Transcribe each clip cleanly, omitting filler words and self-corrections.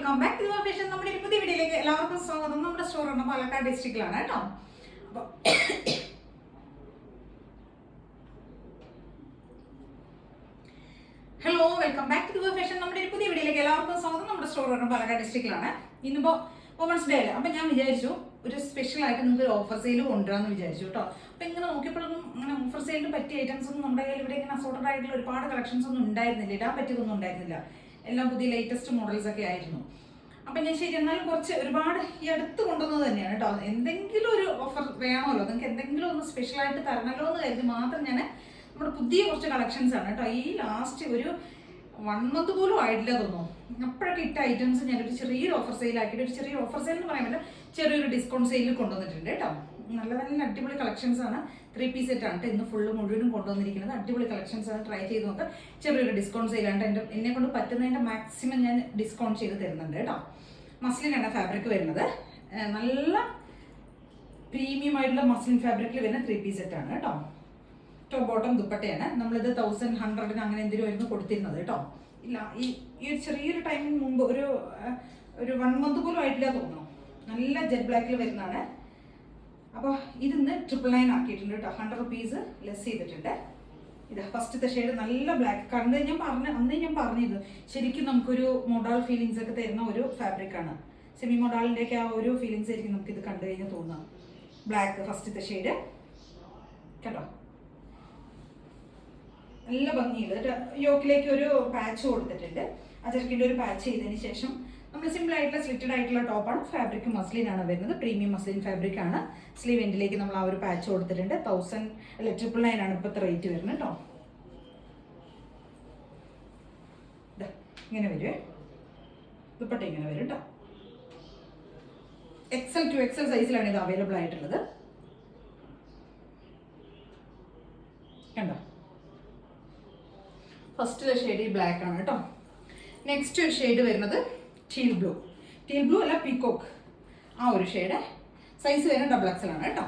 Welcome back to fashion. നമ്മുടെ ഒരു പുതിയ വീഡിയോയിലേക്ക് എല്ലാവർക്കും സ്വാഗതം. നമ്മുടെ സ്റ്റോർ ആണ് പാലക്കാട് ഡിസ്ട്രിക്റ്റിലാണ് കേട്ടോ. അപ്പോൾ hello, welcome back to fashion. നമ്മുടെ ഒരു പുതിയ വീഡിയോയിലേക്ക് എല്ലാവർക്കും സ്വാഗതം. നമ്മുടെ സ്റ്റോർ ആണ് പാലക്കാട് ഡിസ്ട്രിക്റ്റിലാണ്. ഇന്നിപ്പോൾ വുമൻസ് ഡേ അല്ലേ, അപ്പം ഞാൻ വിചാരിച്ചു ഒരു സ്പെഷ്യൽ ആയിട്ട് നിങ്ങൾക്ക് ഒരു ഓഫർ സെയിൽ കൊണ്ടുവരാമെന്ന് വിചാരിച്ചു കേട്ടോ. അപ്പം ഇങ്ങനെ നോക്കിയപ്പോഴൊന്നും അങ്ങനെ ഓഫർ സെയിലിന് പറ്റിയ ഐറ്റംസ് ഒന്നും നമ്മുടെ കയ്യിൽ ഇവിടെ ഇങ്ങനെ അസോർട്ടഡ് ആയിട്ടുള്ള ഒരുപാട് കളക്ഷൻസ് ഒന്നും ഉണ്ടായിരുന്നില്ല, ഇടാൻ പറ്റിയതൊന്നും ഉണ്ടായിരുന്നില്ല. എല്ലാം പുതിയ ലേറ്റസ്റ്റ് മോഡൽസ് ഒക്കെ ആയിരുന്നു. അപ്പം ഞാൻ ശരി എന്നാലും കുറച്ച് ഒരുപാട് ഈ അടുത്ത് കൊണ്ടുവന്നത് തന്നെയാണ് കേട്ടോ. എന്തെങ്കിലും ഒരു ഓഫർ വേണമല്ലോ, നിങ്ങൾക്ക് എന്തെങ്കിലും ഒന്ന് സ്പെഷ്യലായിട്ട് തരണമല്ലോ എന്ന് കരുതി മാത്രം ഞാൻ നമ്മുടെ പുതിയ കുറച്ച് കളക്ഷൻസ് ആണ് കേട്ടോ. ഈ ലാസ്റ്റ് ഒരു 1 month പോലും ആയിട്ടില്ല തോന്നുന്നു. അപ്പോഴൊക്കെ ഇട്ട ഐറ്റംസ് ഞാനൊരു ചെറിയൊരു ഓഫർ സെയിലാക്കിയിട്ട് ഒരു ചെറിയ ഓഫർ സെയിൽ എന്ന് പറയാൻ പറ്റില്ല, ചെറിയൊരു ഡിസ്കൗണ്ട് സെയിലിൽ കൊണ്ടുവന്നിട്ടുണ്ട് കേട്ടോ. നല്ല നല്ല അടിപൊളി കളക്ഷൻസ് ആണ്. 3 piece സെറ്റ് ആണ് ഇന്ന് ഫുള്ള് മുഴുവനും കൊണ്ടുവന്നിരിക്കുന്നത്. അടിപൊളി കളക്ഷൻസ് ആണ്, ട്രൈ ചെയ്ത് നോക്കാം. ചെറിയൊരു ഡിസ്കൗണ്ട് സെയിലാണ്. എന്നെ കൊണ്ട് പറ്റുന്നതിൻ്റെ മാക്സിമം ഞാൻ ഡിസ്കൗണ്ട് ചെയ്ത് തരുന്നുണ്ട് കേട്ടോ. മസ്ലിനാണ് ഫാബ്രിക് വരുന്നത്. നല്ല പ്രീമിയം ആയിട്ടുള്ള മസ്ലിൻ ഫാബ്രിക്കിൽ വരുന്ന 3 piece സെറ്റ് ആണ് കേട്ടോ. ടോപ്പ് ബോട്ടം ദുപ്പട്ടയാണ്. നമ്മളിത് 1100 അങ്ങനെ എന്തെങ്കിലും ആയിരുന്നു കൊടുത്തിരുന്നത് കേട്ടോ. ഇല്ല, ഈ ഒരു ചെറിയൊരു ടൈമിന് മുമ്പ് ഒരു 1 month പോലും ആയിട്ടില്ല തോന്നുന്നു. നല്ല ജെറ്റ് ബ്ലാക്കിൽ വരുന്നതാണ്. അപ്പോൾ ഇതിന്ന് 999 ആക്കിയിട്ടുണ്ട് കേട്ടോ. 100 rupees ലെസ് ചെയ്തിട്ടുണ്ട്. ഇത് ഫസ്റ്റത്തെ ഷെയ്ഡ് നല്ല ബ്ലാക്ക്. അന്നേ ഞാൻ പറഞ്ഞത് ശരിക്കും നമുക്കൊരു മൊഡാൾ ഫീലിങ്സ് ഒക്കെ തരുന്ന ഒരു ഫാബ്രിക്കാണ്. സെമി മൊഡാളിൻ്റെ ഒക്കെ ആ ഒരു ഫീലിങ്സ് ആയിരിക്കും നമുക്കിത് കണ്ടു കഴിഞ്ഞാൽ തോന്നുക. ബ്ലാക്ക് ഫസ്റ്റത്തെ ഷെയ്ഡ് കേട്ടോ. നല്ല ഭംഗിയുണ്ട്. യോക്കിലേക്ക് ഒരു പാച്ച് കൊടുത്തിട്ടുണ്ട്. അജർക്കിൻ്റെ ഒരു പാച്ച് ചെയ്തതിന് ശേഷം നമ്മൾ സിമ്പിൾ ആയിട്ടുള്ള സ്ലിറ്റഡ് ആയിട്ടുള്ള ടോപ്പാണ്. ഫാബ്രിക് മസ്ലിനാണ് വരുന്നത്. പ്രീമിയം മസ്ലിൻ ഫാബ്രിക് ആണ്. സ്ലീവ് എൻഡിലേക്ക് നമ്മൾ ആ ഒരു പാച്ച് കൊടുത്തിട്ടുണ്ട്. 999 ആണ് ഇപ്പോഴത്തെ റേറ്റ് വരുന്നത് കേട്ടോ. ഇങ്ങനെ വരുവേ, ദുപ്പട്ട ഇങ്ങനെ വരും കേട്ടോ. XL to XL സൈസിലാണ് ഇത് അവൈലബിൾ ആയിട്ടുള്ളത്. കണ്ടോ, ഫസ്റ്റിലെ ഷെയ്ഡ് ഈ ബ്ലാക്ക് ആണ് കേട്ടോ. നെക്സ്റ്റ് ഷെയ്ഡ് വരുന്നത് ടീൽ ബ്ലൂ അല്ല, പീക്കോക്ക് ആ ഒരു ഷെയ്ഡ്. സൈസ് വരുന്നത് XXL ആണ് കേട്ടോ.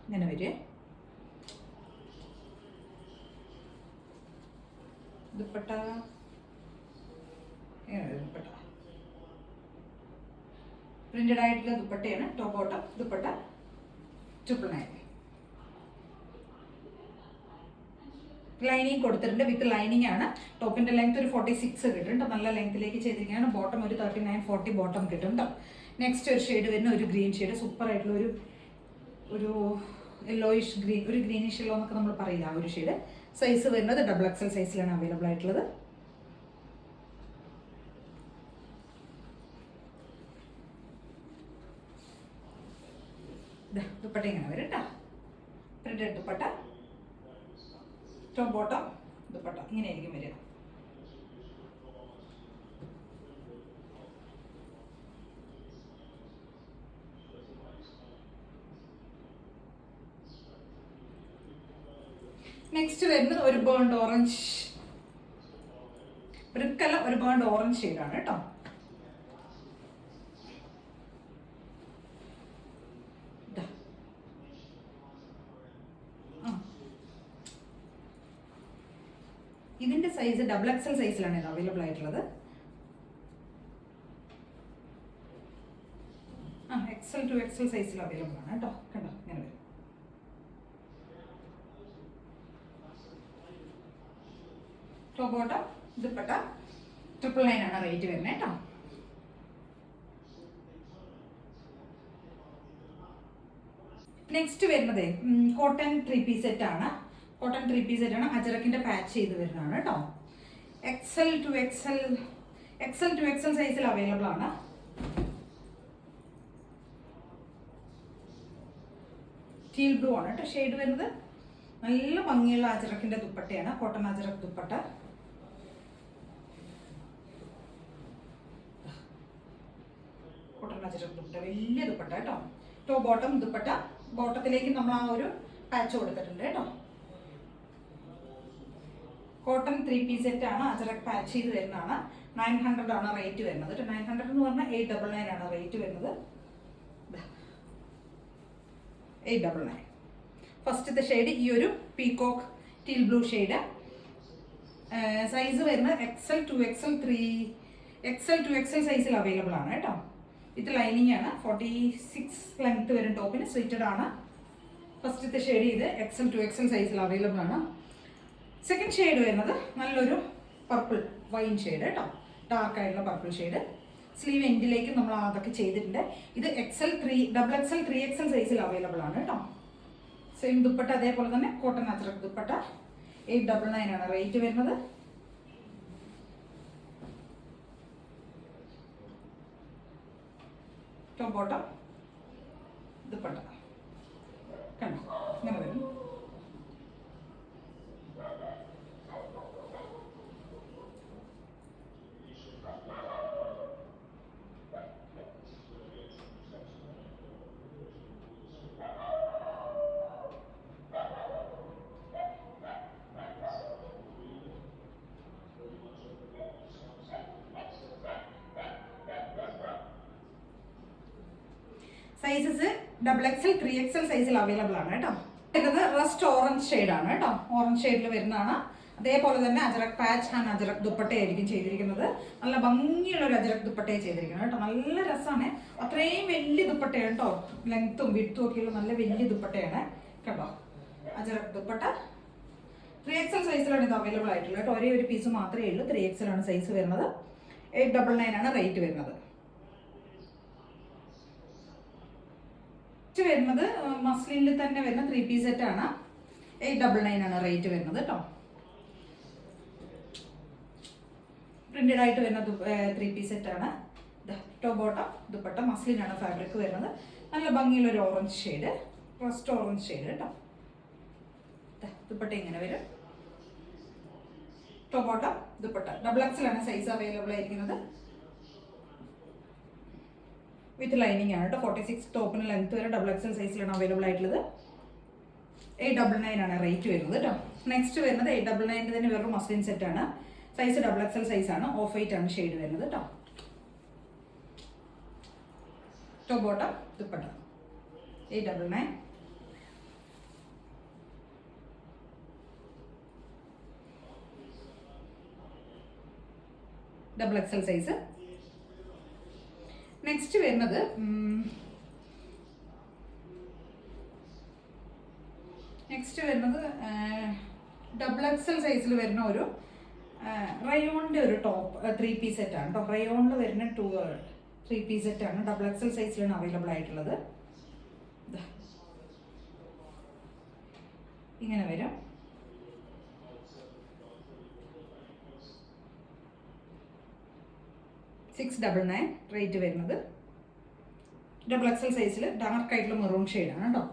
ഇങ്ങനെ വരെ ദുപ്പട്ട, ദുപ്പട്ട പ്രിന്റഡ് ആയിട്ടുള്ള ദുപ്പട്ടയാണ്. Top bottom dupatta 999. ലൈനിങ് കൊടുത്തിട്ടുണ്ട്, വിത്ത് ലൈനിങ് ആണ്. ടോപ്പിന്റെ ലെങ്ത് ഒരു 46 കിട്ടും. നല്ല ലെങ്ത്തിലേക്ക് ചെയ്തിരിക്കുകയാണ്. ബോട്ടം ഒരു 39-40 ബോട്ടം കിട്ടും കേട്ടോ. നെക്സ്റ്റ് ഒരു ഷെയ്ഡ് വരുന്ന ഒരു ഗ്രീൻ ഷെയ്ഡ്, സൂപ്പർ ആയിട്ടുള്ള ഒരു യെല്ലോയിഷ് ഗ്രീൻ, ഒരു ഗ്രീനിഷ് യെല്ലോ എന്നൊക്കെ നമ്മൾ പറയില്ല, ആ ഒരു ഷെയ്ഡ്. സൈസ് വരുന്നത് XXL സൈസിലാണ് അവൈലബിൾ ആയിട്ടുള്ളത്. ദുപ്പട്ട ഇങ്ങനെ വരും കേട്ടോ. Printed dupatta, top bottom dupatta ഇങ്ങനെയായിരിക്കും വരിക. നെക്സ്റ്റ് വരുന്നത് ഒരു ബേൺഡ് ഓറഞ്ച്, ബ്രിക്കല്ല, ഒരു ബേൺഡ് ഓറഞ്ച് ഷെയ്ഡാണ് കേട്ടോ. ഇതിന്റെ സൈസ് XXL സൈസിലാണ് ഇത് അവൈലബിൾ ആയിട്ടുള്ളത്. XL to XL സൈസിൽ അവൈലബിൾ ആണ് കേട്ടോ. കണ്ടോ, ഇങ്ങനെ വരും. ടോപ്പ് ബോട്ടം ദുപ്പട്ട 999 ആണ് റേറ്റ് വരുന്നത് കേട്ടോ. നെക്സ്റ്റ് വരുന്നത് കോട്ടൺ 3 piece സെറ്റ് ആണ്. കോട്ടൺ 3 piece സെറ്റ് ആണ്. അജറക്കിന്റെ പാച്ച് ചെയ്ത് വരുന്നതാണ് കേട്ടോ. XL to XL സൈസിൽ അവൈലബിൾ ആണ്. ടീൽ ബ്ലൂ ആണ് കേട്ടോ ഷെയ്ഡ് വരുന്നത്. നല്ല ഭംഗിയുള്ള അജറക്കിന്റെ ദുപ്പട്ടയാണ്. കോട്ടൺ അജറക്ക് ദുപ്പട്ട. കോട്ടൺ അജറക്ക് ദുപ്പട്ട, വലിയ ദുപ്പട്ട കേട്ടോ. Top bottom dupatta. ബോട്ടത്തിലേക്ക് നമ്മൾ ആ ഒരു പാച്ച് കൊടുത്തിട്ടുണ്ട് കേട്ടോ. കോട്ടൺ 3 piece സെറ്റ് ആണ്. അജറക്ക് പാച്ച് ചെയ്ത് വരുന്നതാണ്. 900 ആണ് റേറ്റ് വരുന്നത്. 900 എന്ന് പറഞ്ഞാൽ 899 ആണ് റേറ്റ് വരുന്നത്. 899. ഫസ്റ്റത്തെ ഷെയ്ഡ് ഈ ഒരു peacock teal blue shade. Size വരുന്നത് XL 2XL 3 XL to XL സൈസിൽ അവൈലബിൾ ആണ് കേട്ടോ. വിത്ത് ലൈനിങ് ആണ്. 46 ലെങ്ത് വരും. ടോപ്പിന് സ്ലിറ്റഡ് ആണ്. ഫസ്റ്റത്തെ ഷെയ്ഡ് ഇത് XL to XL സൈസിൽ അവൈലബിൾ ആണ്. സെക്കൻഡ് ഷെയ്ഡ് വരുന്നത് നല്ലൊരു പർപ്പിൾ വൈൻ ഷെയ്ഡ് കേട്ടോ. ഡാർക്ക് ആയിട്ടുള്ള പർപ്പിൾ ഷെയ്ഡ്. സ്ലീവ് എൻഡിലേക്ക് നമ്മൾ അതൊക്കെ ചെയ്തിട്ടുണ്ട്. ഇത് XL 3XL സൈസിൽ അവൈലബിൾ ആണ് കേട്ടോ. സെയിം ദുപ്പട്ട അതേപോലെ തന്നെ കോട്ടൺ അജ്രക് ദുപ്പട്ട. 899 ആണ് റേറ്റ് വരുന്നത്. ടോപ്പ് ബോട്ടം ദുപ്പട്ട കണ്ടോ ഇങ്ങനെ വരും. സൈസസ് XXL 3XL സൈസിൽ അവൈലബിൾ ആണ് കേട്ടോ. ഇത് റസ്റ്റ് ഓറഞ്ച് ഷെയ്ഡാണ് കേട്ടോ. ഓറഞ്ച് ഷെയ്ഡിൽ വരുന്നതാണ്. അതേപോലെ തന്നെ അജറക് പാച്ച് ആൻഡ് അജറക് ദുപ്പട്ടയായിരിക്കും ചെയ്തിരിക്കുന്നത്. നല്ല ഭംഗിയുള്ള ഒരു അജറക് ദുപ്പട്ടയെ ചെയ്തിരിക്കുന്നത് കേട്ടോ. നല്ല രസമാണ്. അത്രയും വലിയ ദുപ്പട്ടയാണ് കേട്ടോ. ലെങ്ത്തും വിഡ്ത്തും ഒക്കെയുള്ള നല്ല വലിയ ദുപ്പട്ടയാണ് കേട്ടോ. അജറക് ദുപ്പട്ട 3XL സൈസിലാണ് ഇത് അവൈലബിൾ ആയിട്ടുള്ളത് കേട്ടോ. ഒരേ ഒരു പീസ് മാത്രമേ ഉള്ളൂ. 3XL ആണ് സൈസ് വരുന്നത്. 899 ആണ് റേറ്റ് വരുന്നത്. വരുന്നത് മസ്ലിനിൽ തന്നെ വരുന്ന 3 പീസ് സെറ്റ് ആണ്. 899 ആണ് റേറ്റ് വരുന്നത് കേട്ടോ. പ്രിന്റഡ് ആയിട്ട് വരുന്ന 3 പീസ് സെറ്റ് ആണ്. ടോപ്പ് ബോട്ടം ദുപ്പട്ട മസ്ലിനാണ് ഫാബ്രിക് വരുന്നത്. നല്ല ഭംഗിയുള്ള ഒരു orange shade, rest orange shade കേട്ടോ. ദുപ്പട്ട ഇങ്ങനെ വരും. ടോപ്പ് ബോട്ടം ദുപ്പട്ട XXL ആണ് സൈസ് അവൈലബിൾ ആയിരിക്കുന്നത്. വിത്ത് ലൈനിങ് ആണ് കേട്ടോ. 46 ടോപ്പിന് ലെങ്ത് വരെ XXL സൈസിലാണ് അവൈലബിൾ ആയിട്ടുള്ളത്. 899 ആണ് റേറ്റ് വരുന്നത് കേട്ടോ. നെക്സ്റ്റ് വരുന്നത് 899 തന്നെ വേറൊരു മസ്ലിൻ സെറ്റ് ആണ്. സൈസ് XXL സൈസാണ്. ഓഫ് വൈറ്റ് ആണ് ഷെയ്ഡ് വരുന്നത് കേട്ടോ. Top bottom dupatta 899. XXL size. Next വരുന്നത് XXL സൈസിൽ വരുന്ന ഒരു റയോണിൻ്റെ ഒരു ടോപ്പ് 3 പീസ് സെറ്റ് ആണ് കേട്ടോ. റയോണിൽ വരുന്ന 3 പീസ് സെറ്റ് ആണ്. XXL സൈസിലാണ് അവൈലബിൾ ആയിട്ടുള്ളത്. ഇങ്ങനെ വരും. $699 റേറ്റ് വരുന്നത്. XXL സൈസിൽ ഡാർക്ക് ആയിട്ടുള്ള മെറൂൺ ഷെയ്ഡാണ് കേട്ടോ.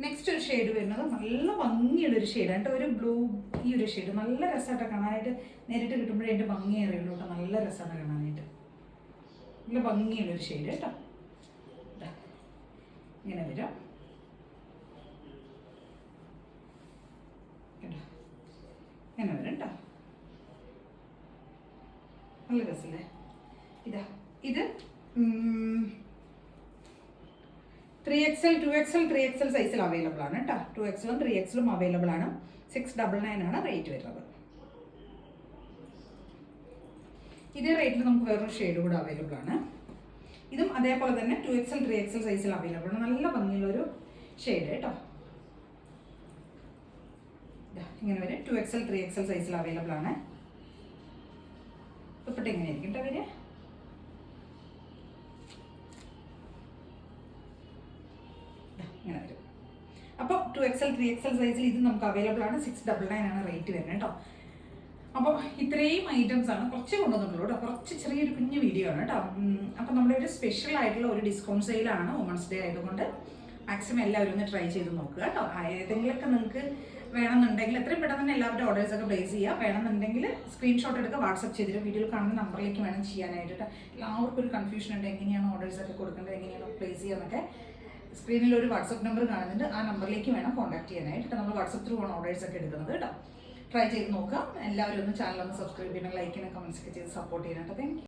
നെക്സ്റ്റ് ഒരു ഷെയ്ഡ് വരുന്നത് നല്ല ഭംഗിയുള്ളൊരു ഷെയ്ഡാണ് കേട്ടോ. ഒരു ബ്ലൂ ഈ ഒരു ഷെയ്ഡ് നല്ല രസമായിട്ട് കാണാനായിട്ട്. നേരിട്ട് കിട്ടുമ്പോഴേ എൻ്റെ ഭംഗി അറിയുള്ളൂ കേട്ടോ. നല്ല രസമാണ് കാണാനായിട്ട്. നല്ല ഭംഗിയുള്ളൊരു ഷെയ്ഡ് കേട്ടോ. ഇങ്ങനെ വരും. ഇങ്ങനെ വരും കേട്ടോ. നല്ല രസമല്ലേ. ഇത് 3XL 2XL 3XL സൈസിൽ അവൈലബിൾ ആണ് കേട്ടോ. 2XL 3XL അവൈലബിൾ ആണ്. 699 ആണ് റേറ്റ് വരുന്നത്. ഇതേ റേറ്റിൽ നമുക്ക് വേറൊരു ഷെയ്ഡ് കൂടെ അവൈലബിൾ ആണ്. ഇതും അതേപോലെ തന്നെ 2XL 3XL സൈസിൽ അവൈലബിൾ ആണ്. നല്ല ഭംഗിയുള്ളൊരു ഷെയ്ഡ് കേട്ടോ. ഇങ്ങനെ വരും. 2XL 3XL സൈസിൽ അവൈലബിൾ ആണ്. ദുപ്പട്ട എങ്ങനെയായിരിക്കും കേട്ടോ വരിക. ഇങ്ങനെ വരും. അപ്പോൾ 2XL 3XL സൈസിൽ ഇത് നമുക്ക് അവൈലബിൾ ആണ്. 699 ആണ് റേറ്റ് വരുന്നത് കേട്ടോ. അപ്പോൾ ഇത്രയും ഐറ്റംസ് ആണ് കുറച്ച് കൊണ്ടുവന്നിട്ടുള്ളൂ കേട്ടോ. കുറച്ച് ചെറിയൊരു കുഞ്ഞു വീഡിയോ ആണ് കേട്ടോ. അപ്പോൾ നമ്മുടെ ഒരു സ്പെഷ്യൽ ആയിട്ടുള്ള ഒരു ഡിസ്കൗണ്ട് സെയിലാണ് വുമൻസ് ഡേ ആയതുകൊണ്ട് മാക്സിമം എല്ലാവരും ഒന്ന് ട്രൈ ചെയ്ത് നോക്കുക കേട്ടോ. ഏതെങ്കിലുമൊക്കെ നിങ്ങൾക്ക് വേണമെന്നുണ്ടെങ്കിൽ എത്രയും പെട്ടെന്ന് തന്നെ എല്ലാവരുടെ ഓർഡേഴ്സൊക്കെ പ്ലേസ് ചെയ്യുക. വേണമെന്നുണ്ടെങ്കിൽ സ്ക്രീൻഷോട്ട് എടുക്കുക, വാട്സപ്പ് ചെയ്തിട്ട് വീഡിയോയിൽ കാണുന്ന നമ്പറിലേക്ക് വേണം ചെയ്യാനായിട്ട്. എല്ലാവർക്കും ഒരു കൺഫ്യൂഷൻ ഉണ്ട്, എങ്ങനെയാണ് ഓർഡേഴ്സൊക്കെ കൊടുക്കേണ്ടത്, എങ്ങനെയാണ് പ്ലേസ് ചെയ്യുക. സ്ക്രീനിൽ ഒരു വാട്സപ്പ് നമ്പർ കാണുന്നുണ്ട്. ആ നമ്പറിലേക്ക് വേണം കോൺടാക്ട് ചെയ്യാനായിട്ട്. നമ്മൾ വാട്സപ്പ് ത്രൂ ആണ് ഓർഡേഴ്സൊക്കെ എടുക്കുന്നത് കേട്ടോ. ട്രൈ ചെയ്ത് നോക്കാം. എല്ലാവരും ഒന്ന് ചാനൽ ഒന്ന് സബ്സ്ക്രൈബ് ചെയ്യണം, ലൈക്ക് ചെയ്യണം, കമൻസ് ഒക്കെ ചെയ്ത് സപ്പോർട്ട് ചെയ്യാനായിട്ട്. Thank you.